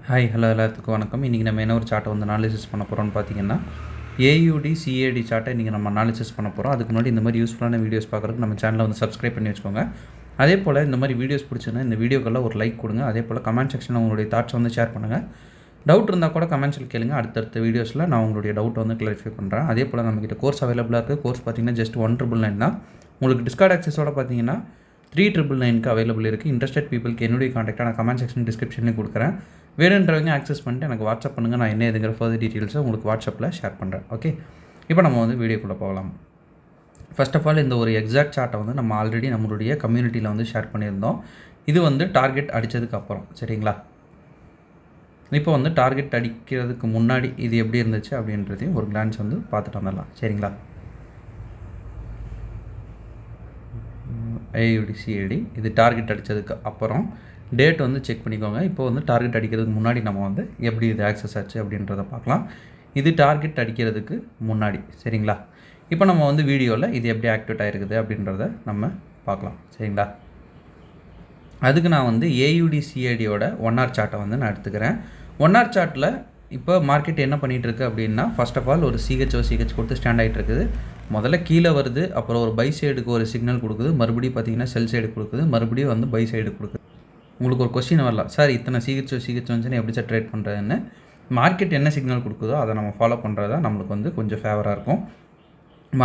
Hi hello எல்லாத்துக்கும் வணக்கம். இன்றைக்கி நம்ம என்ன ஒரு சார்ட்டை வந்து அனாலிசிஸ் பண்ண போகிறோம்னு பார்த்தீங்கன்னா ஏயுடி சிஏடி சார்ட்டை இன்றைக்கி நம்ம அனாலிசிஸ் பண்ண போகிறோம். அதுக்கு முன்னாடி இந்த மாதிரி யூஸ்ஃபுல்லான வீடியோஸ் பார்க்குறதுக்கு நம்ம சேனலை வந்து சப்ஸ்கிரைப் பண்ணி வச்சுக்கோங்க. அதே போல் இந்த மாதிரி வீடியோஸ் பிடிச்சுன்னா இந்த வீடியோக்கெல்லாம் ஒரு லைக் கொடுங்க. அதே போல் கமெண்ட் செக்ஷனில் உங்களுடைய தாட்ஸ் வந்து ஷேர் பண்ணுங்கள். டவுட் இருந்தால் கூட கமெண்ட்ஸில் கேளுங்க. அடுத்தடுத்த வீடியோஸில் நான் உங்களுடைய டவுட் வந்து கிளாரிஃபை பண்ணுறேன். அதே போல் நம்மக்கிட்ட கோர்ஸ் அவைலபிளாக இருக்குது. கோர்ஸ் பார்த்தீங்கன்னா ஜஸ்ட் 199 தான். உங்களுக்கு டிஸ்கார்ட் ஆக்சஸோட பார்த்தீங்கன்னா 399க்கு அவைலபிள் இருக்குது. இன்ட்ரெஸ்டட் பீப்புளுக்கு என்னுடைய காண்டாக்டாக நான் கமெண்ட் செக்ஷன் டிஸ்கிரிப்ஷன்லேயும் கொடுக்குறேன். வேணுன்றவங்க ஆக்சஸ் பண்ணிட்டு எனக்கு வாட்ஸ்அப் பண்ணுங்கள். நான் என்ன எதுங்கிற ஃபர்தர் டீட்டெயில்ஸை உங்களுக்கு வாட்ஸ்அப்பில் ஷேர் பண்ணுறேன். ஓகே, இப்போ நம்ம வந்து வீடியோக்குள்ளே போகலாம். ஃபர்ஸ்ட் ஆஃப் ஆல் இந்த ஒரு எக்ஸாக்ட் சார்ட்டை வந்து நம்ம ஆல்ரெடி நம்மளுடைய கம்யூனிட்டியில் வந்து ஷேர் பண்ணியிருந்தோம். இது வந்து டார்கெட் அடித்ததுக்கு அப்புறம், சரிங்களா? இப்போ வந்து டார்கெட் அடிக்கிறதுக்கு முன்னாடி இது எப்படி இருந்துச்சு அப்படின்றதையும் ஒரு கிளான்ஸ் வந்து பார்த்துட்டு வந்துடலாம், சரிங்களா? ஏயுடிசிஏடி இது டார்கெட் அடித்ததுக்கு அப்புறம் டேட் வந்து செக் பண்ணிக்கோங்க. இப்போ வந்து டார்கெட் அடிக்கிறதுக்கு முன்னாடி நம்ம வந்து எப்படி இது ஆக்சஸ் ஆச்சு அப்படின்றத பார்க்கலாம். இது டார்கெட் அடிக்கிறதுக்கு முன்னாடி, சரிங்களா? இப்போ நம்ம வந்து வீடியோவில் இது எப்படி ஆக்டிவேட் ஆகிருக்குது அப்படின்றத நம்ம பார்க்கலாம், சரிங்களா? அதுக்கு நான் வந்து ஏயுடிசிஏடியோட 1 hour சார்ட்டை வந்து நான் எடுத்துக்கிறேன். 1 hour சார்ட்டில் இப்போ மார்க்கெட் என்ன பண்ணிகிட்ருக்கு அப்படின்னா, ஃபர்ஸ்ட் ஆஃப் ஆல் ஒரு சிஹெச் கொடுத்து ஸ்டாண்ட் ஆகிட்டு இருக்குது. முதல்ல கீழே வருது, அப்புறம் ஒரு பை சைடுக்கு ஒரு சிக்னல் கொடுக்குது, மறுபடியும் பார்த்தீங்கன்னா செல் சைடு கொடுக்குது, மறுபடியும் வந்து பை சைடு கொடுக்குது. உங்களுக்கு ஒரு கொஸ்டின் வரலாம், சார் இத்தனை சிஹெச் வந்துச்சுன்னு எப்படி சார் ட்ரேட் பண்ணுறதுன்னு. மார்க்கெட் என்ன சிக்னல் கொடுக்குதோ அதை நம்ம ஃபாலோ பண்ணுறது தான் நம்மளுக்கு வந்து கொஞ்சம் ஃபேவராக இருக்கும்.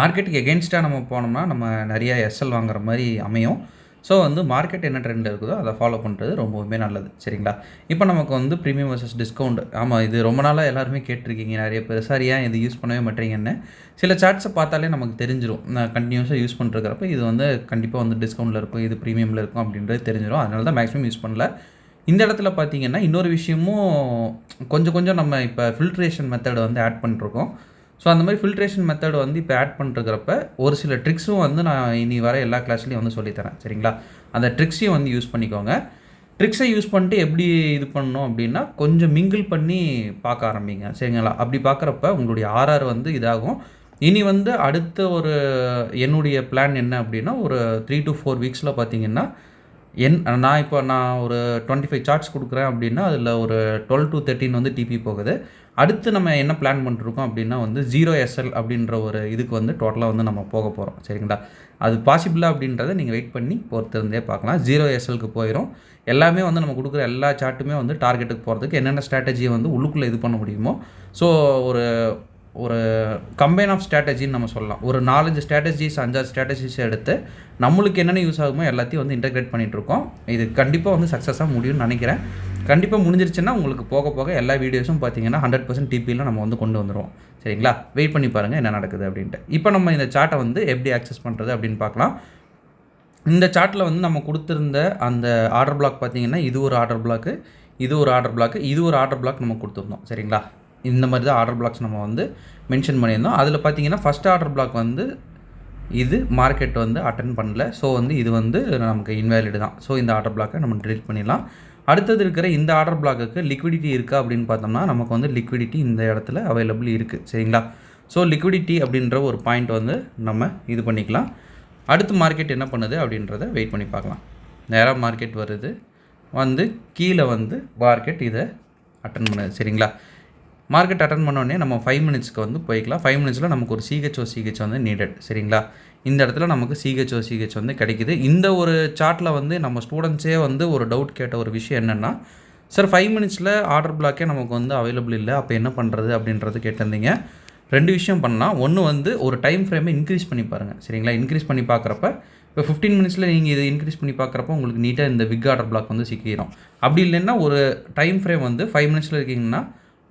மார்க்கெட்டுக்கு எகென்ஸ்டாக நம்ம போனோம்னா நம்ம நிறையா எஸ்எல் வாங்குற மாதிரி அமையும். ஸோ வந்து மார்க்கெட் என்ன ட்ரெண்ட் இருக்குதோ அதை ஃபாலோ பண்ணுறது ரொம்பவுமே நல்லது, சரிங்களா? இப்போ நமக்கு வந்து ப்ரீமியம் வர்சஸ் டிஸ்கவுண்ட், ஆமாம் இது ரொம்ப நாளாக எல்லாருமே கேட்டிருக்கீங்க நிறைய பேர், சார் ஏன் இது யூஸ் பண்ணவே மாட்டேங்கன்னு. சில சார்ட்ஸை பார்த்தாலே நமக்கு தெரிஞ்சிடும். நான் கண்டினியூஸாக யூஸ் பண்ணுறக்கிறப்ப இது வந்து கண்டிப்பாக வந்து டிஸ்கவுண்ட்டில் இருக்கும், இது ப்ரீமியமில் இருக்கும் அப்படின்றது தெரிஞ்சிடும். அதனால தான் மேக்ஸிமம் யூஸ் பண்ணல. இந்த இடத்துல பார்த்தீங்கன்னா இன்னொரு விஷயமும் கொஞ்சம் நம்ம இப்போ ஃபில்ட்ரேஷன் மெத்தடை வந்து ஆட் பண்ணிருக்கோம். ஸோ அந்த மாதிரி ஃபில்ட்ரேஷன் மெத்தட் வந்து இப்போ ஆட் பண்ணுறக்கிறப்ப ஒரு சில ட்ரிக்ஸும் வந்து நான் இனி வர எல்லா கிளாஸ்லேயும் வந்து சொல்லித்தரேன், சரிங்களா? அந்த ட்ரிக்ஸையும் வந்து யூஸ் பண்ணிக்கோங்க. ட்ரிக்ஸை யூஸ் பண்ணிட்டு எப்படி இது பண்ணணும் அப்படின்னா, கொஞ்சம் மிங்கிள் பண்ணி பார்க்க ஆரம்பிங்க, சரிங்களா? அப்படி பார்க்குறப்ப உங்களுடைய ஆர்ஆர் வந்து இதாகும். இனி வந்து அடுத்த ஒரு என்னுடைய பிளான் என்ன அப்படின்னா, ஒரு 3 to 4 வீக்ஸில் பார்த்தீங்கன்னா நான் ஒரு 25 சார்ட்ஸ் கொடுக்குறேன் அப்படின்னா அதில் ஒரு 12 to 13 வந்து டிபி போகுது. அடுத்து நம்ம என்ன பிளான் பண்ணிருக்கோம் அப்படின்னா வந்து 0 SL அப்படின்ற ஒரு இதுக்கு வந்து டோட்டலாக வந்து நம்ம போக போகிறோம், சரிங்களா? அது பாசிபிளா அப்படின்றத நீங்கள் வெயிட் பண்ணி பொறுத்திருந்தே பார்க்கலாம். 0 SLக்கு போயிடும். எல்லாமே வந்து நம்ம கொடுக்குற எல்லா சார்ட்டுமே வந்து டார்கெட்டுக்கு போகிறதுக்கு என்னென்ன ஸ்ட்ராட்டஜியை வந்து உள்ளுக்குள்ளே இது பண்ண முடியுமோ, ஸோ ஒரு கம்பைன் ஆஃப் ஸ்ட்ராட்டஜின்னு நம்ம சொல்லலாம். ஒரு 4-5 ஸ்ட்ராட்டஜிஸ் 5-6 ஸ்ட்ராட்டஜிஸ் எடுத்து நம்மளுக்கு என்னென்ன யூஸ் ஆகுமோ எல்லாத்தையும் வந்து இன்டெகிரேட் பண்ணிகிட்ருக்கோம். இது கண்டிப்பாக வந்து சக்ஸஸாக முடியும்னு நினைக்கிறேன். கண்டிப்பாக முடிஞ்சிருச்சுன்னா உங்களுக்கு போக போக எல்லா வீடியோஸும் பார்த்தீங்கன்னா 100% டிபியில் நம்ம வந்து கொண்டு வந்துடுவோம், சரிங்களா? வெயிட் பண்ணி பாருங்கள் என்ன நடக்குது அப்படின்ட்டு. இப்போ நம்ம இந்த சார்ட்டை வந்து எப்படி ஆக்சஸ் பண்ணுறது அப்படின்னு பார்க்கலாம். இந்த சார்ட்டில் வந்து நம்ம கொடுத்துருந்த அந்த ஆர்டர் பிளாக் பார்த்தீங்கன்னா இது ஒரு ஆர்டர் பிளாக்கு, இது ஒரு ஆர்டர் பிளாக்கு, இது ஒரு ஆர்டர் பிளாக் நம்ம கொடுத்துருந்தோம், சரிங்களா? இந்த மாதிரி தான் ஆர்டர் பிளாக்ஸ் நம்ம வந்து மென்ஷன் பண்ணியிருந்தோம். அதில் பார்த்தீங்கன்னா ஃபஸ்ட் ஆர்டர் பிளாக் வந்து இது மார்க்கெட் வந்து அட்டன் பண்ணல. ஸோ வந்து இது வந்து நமக்கு இன்வேலிடு தான். ஸோ இந்த ஆர்டர் பிளாக்கை நம்ம டிலீட் பண்ணிடலாம். அடுத்தது இருக்கிற இந்த ஆர்டர் பிளாக்குக்கு லிக்விடிட்டி இருக்கா அப்படின்னு பார்த்தோம்னா நமக்கு வந்து லிக்விடிட்டி இந்த இடத்துல அவைலபிள் இருக்குது, சரிங்களா? ஸோ லிக்விடிட்டி அப்படின்ற ஒரு பாயிண்ட் வந்து நம்ம இது பண்ணிக்கலாம். அடுத்து மார்க்கெட் என்ன பண்ணுது அப்படின்றத வெயிட் பண்ணி பார்க்கலாம். நேராக மார்க்கெட் வருது, வந்து கீழே வந்து மார்க்கெட் இதை அட்டன் பண்ணுது, சரிங்களா? மார்க்கெட் அட்டன் பண்ணோடனே நம்ம 5 மினிட்ஸ்க்கு வந்து போய்க்கலாம். 5 மினிட்ஸில் நமக்கு ஒரு சிஹெச் வந்து நீடட், சரிங்களா? இந்த இடத்துல நமக்கு சிஹெச் வந்து கிடைக்குது. இந்த ஒரு சார்ட்டில் வந்து நம்ம ஸ்டூடெண்ட்ஸே வந்து ஒரு டவுட் கேட்ட ஒரு விஷயம் என்னென்னா, சார் 5 மினிட்ஸில் ஆர்டர் பிளாக்கே நமக்கு வந்து அவைலபிள் இல்லை, அப்போ என்ன பண்ணுறது அப்படின்றது கேட்டிருந்தீங்க. 2 விஷயம் பண்ணலாம். ஒன்று வந்து ஒரு டைம் ஃப்ரேமை இன்க்ரீஸ் பண்ணி பாருங்கள், சரிங்களா? இன்க்ரீஸ் பண்ணி பார்க்குறப்ப இப்போ 15 மினிட்ஸில் நீங்கள் இதை இன்க்ரீஸ் பண்ணி பார்க்குறப்ப உங்களுக்கு நீட்டாக இந்த பிக் ஆர்டர் பிளாக் வந்து சிக்கிடும். அப்படி இல்லைன்னா ஒரு டைம் ஃப்ரேம் வந்து 5 மினிட்ஸில் இருக்கீங்கன்னா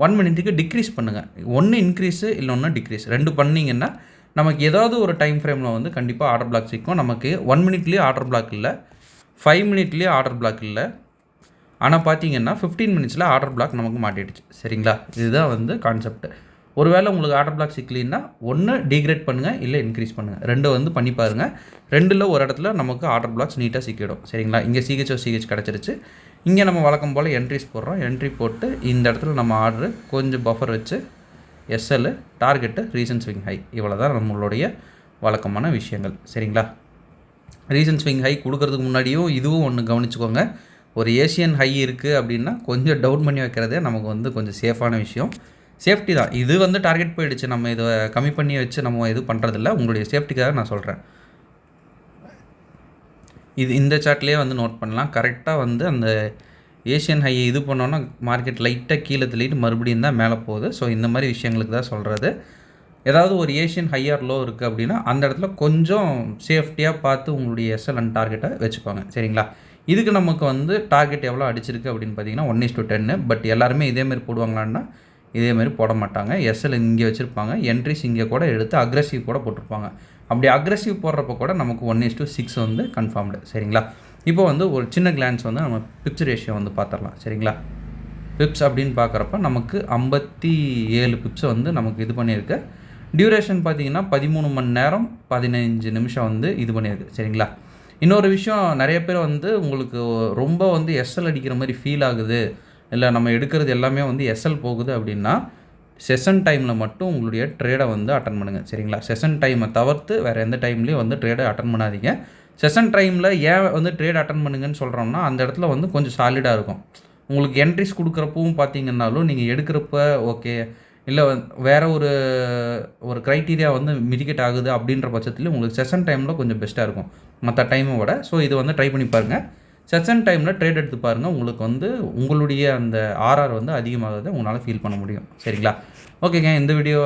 1 மினிட்டுக்கு டிக்ரீஸ் பண்ணுங்கள். ஒன்று இன்க்ரீஸு இல்லை ஒன்று டிக்ரீஸ், 2 பண்ணிங்கன்னா நமக்கு ஏதாவது ஒரு டைம் ஃப்ரேமில் வந்து கண்டிப்பாக ஆர்டர் பிளாக் சிக்கும். நமக்கு 1 மினிட்லேயே ஆர்டர் பிளாக் இல்லை, 5 மினிட்லேயே ஆர்டர் பிளாக் இல்லை. ஆனால் பார்த்தீங்கன்னா 15 மினிட்ஸில் ஆர்டர் பிளாக் நமக்கு மாட்டிடுச்சு, சரிங்களா? இதுதான் வந்து கான்செப்ட். ஒருவேளை உங்களுக்கு ஆர்டர் பிளாக் சிக்கலின்னா ஒன்று டீக்ரேட் பண்ணுங்கள், இல்லை இன்க்ரீஸ் பண்ணுங்கள். 2 வந்து பண்ணி பாருங்கள். 2ல் ஒரு இடத்துல நமக்கு ஆர்டர் பிளாக்ஸ் நீட்டாக சிக்கிடும், சரிங்களா? இங்கே சிஹெச் கிடச்சிருச்சு. இங்கே நம்ம வழக்கம் போல் என்ட்ரிஸ் போடுறோம். என்ட்ரி போட்டு இந்த இடத்துல நம்ம ஆர்டரு கொஞ்சம் பஃபர் வச்சு SL target reason swing high, இவ்வளோ தான் நம்மளுடைய வழக்கமான விஷயங்கள், சரிங்களா? ரீசன் ஸ்விங் ஹை கொடுக்கறதுக்கு முன்னாடியும் இதுவும் ஒன்று கவனிச்சுக்கோங்க. ஒரு ஏஷியன் ஹை இருக்குது அப்படின்னா கொஞ்சம் டவுன் பண்ணி வைக்கிறதே நமக்கு வந்து கொஞ்சம் சேஃபான விஷயம். சேஃப்டி தான். இது வந்து டார்கெட் போயிடுச்சு, நம்ம இதை கம்மி பண்ணி வச்சு நம்ம இது பண்ணுறதில்ல, உங்களுடைய சேஃப்டிக்காக நான் சொல்கிறேன். இது இந்த சார்ட்லேயே வந்து நோட் பண்ணலாம். கரெக்டாக வந்து அந்த ஏஷியன் ஹையை இது பண்ணோன்னா மார்க்கெட் லைட்டாக கீழே தள்ளிட்டு மறுபடியும் தான் மேலே போகுது. ஸோ இந்த மாதிரி விஷயங்களுக்கு தான் சொல்கிறது. ஏதாவது ஒரு ஏஷியன் ஹையர் லோ இருக்குது அப்படின்னா அந்த இடத்துல கொஞ்சம் சேஃப்டியாக பார்த்து உங்களுடைய எஸ்எல் அண்ட் டார்கெட்டை வச்சுக்கோங்க. சரிங்களா? இதுக்கு நமக்கு வந்து டார்கெட் எவ்வளோ அடிச்சிருக்கு அப்படின்னு பார்த்தீங்கன்னா 1:10. பட் எல்லாருமே இதேமாரி போடுவாங்களான்னா இதேமாரி போட மாட்டாங்க. எஸ்எல் இங்கே வச்சுருப்பாங்க, என்ட்ரிஸ் இங்கே கூட எடுத்து அக்ரெசிவ் கூட போட்டிருப்பாங்க. அப்படி அக்ரெசிவ் போடுறப்ப கூட நமக்கு 1:6 வந்து கன்ஃபார்ம்டு. சரிங்களா? இப்போ வந்து ஒரு சின்ன கிளான்ஸ் வந்து நம்ம பிப்ஸ் ரேஷியோ வந்து பார்த்துடலாம். சரிங்களா? பிப்ஸ் அப்படின்னு பார்க்குறப்ப நமக்கு 57 பிப்ஸ் வந்து நமக்கு இது பண்ணியிருக்கு. டியூரேஷன் பார்த்தீங்கன்னா 13 மணி நேரம் 15 நிமிஷம் வந்து இது பண்ணியிருக்கு. சரிங்களா? இன்னொரு விஷயம், நிறைய பேர் வந்து உங்களுக்கு ரொம்ப வந்து எஸ்எல் அடிக்கிற மாதிரி ஃபீல் ஆகுது, இல்லை நம்ம எடுக்கிறது எல்லாமே வந்து எஸ்எல் போகுது அப்படின்னா செஷன் டைமில் மட்டும் உங்களுடைய ட்ரேடை வந்து அட்டன் பண்ணுங்கள். சரிங்களா? செஷன் டைமை தவிர்த்து வேறு எந்த டைம்லேயும் வந்து ட்ரேடை அட்டன் பண்ணாதீங்க. செஷன் டைமில் ஏன் வந்து ட்ரேட் அட்டன் பண்ணுங்கன்னு சொல்கிறோம்னா அந்த இடத்துல வந்து கொஞ்சம் சாலிடாக இருக்கும். உங்களுக்கு என்ட்ரிஸ் கொடுக்குறப்பவும் பார்த்தீங்கன்னாலும் நீங்கள் எடுக்கிறப்ப ஓகே, இல்லை வேறு ஒரு க்ரைட்டீரியா வந்து மிடிகேட் ஆகுது அப்படின்ற பட்சத்துலேயும் உங்களுக்கு செஷன் டைமில் கொஞ்சம் பெஸ்ட்டாக இருக்கும் மற்ற டைமை விட. ஸோ இது வந்து ட்ரை பண்ணி பாருங்கள். செஷன் டைமில் ட்ரேட் எடுத்து பாருங்கள், உங்களுக்கு வந்து உங்களுடைய அந்த ஆர்ஆர் வந்து அதிகமாகுது உங்களால் ஃபீல் பண்ண முடியும். சரிங்களா? ஓகேங்க, இந்த வீடியோ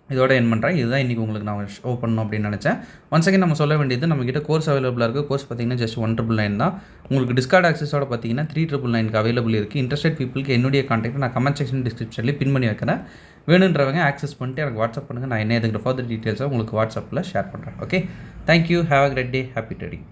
இதோட என் பண்ணுறேன். இதுதான் இன்றைக்கி உங்களுக்கு நான் ஷோ பண்ணணும் அப்படின்னு நினச்சேன். ஒன்ஸ் அகேன் நம்ம சொல்ல வேண்டியது, நம்மக்கிட்ட கோர்ஸ் அவைலபிளாக இருக்குது. கோர்ஸ் பார்த்தீங்கன்னா ஜஸ்ட் 199 தான். உங்களுக்கு டிஸ்கார்ட் ஆக்சஸோட பார்த்தீங்கன்னா 399 அவைலபிள் இருக்குது. இன்ட்ரெஸ்டட் பீப்புளுக்கு என்னுடைய கான்டாக்ட் நான் கமெண்ட் செக்ஷன் டிஸ்கிரிப்ஷன்லேயே பின் பண்ணி வைக்கிறேன். வேணுன்றவங்க ஆக்சஸ் பண்ணிட்டு எனக்கு வாட்ஸ்அப் பண்ணுங்கள். நான் என்ன எதுக்கிற ஃபர்தர் டீட்டெயில்ஸாக உங்களுக்கு வாட்ஸ்அப்பில் ஷேர் பண்ணுறேன். Okay, thank you, have a great day, happy trading.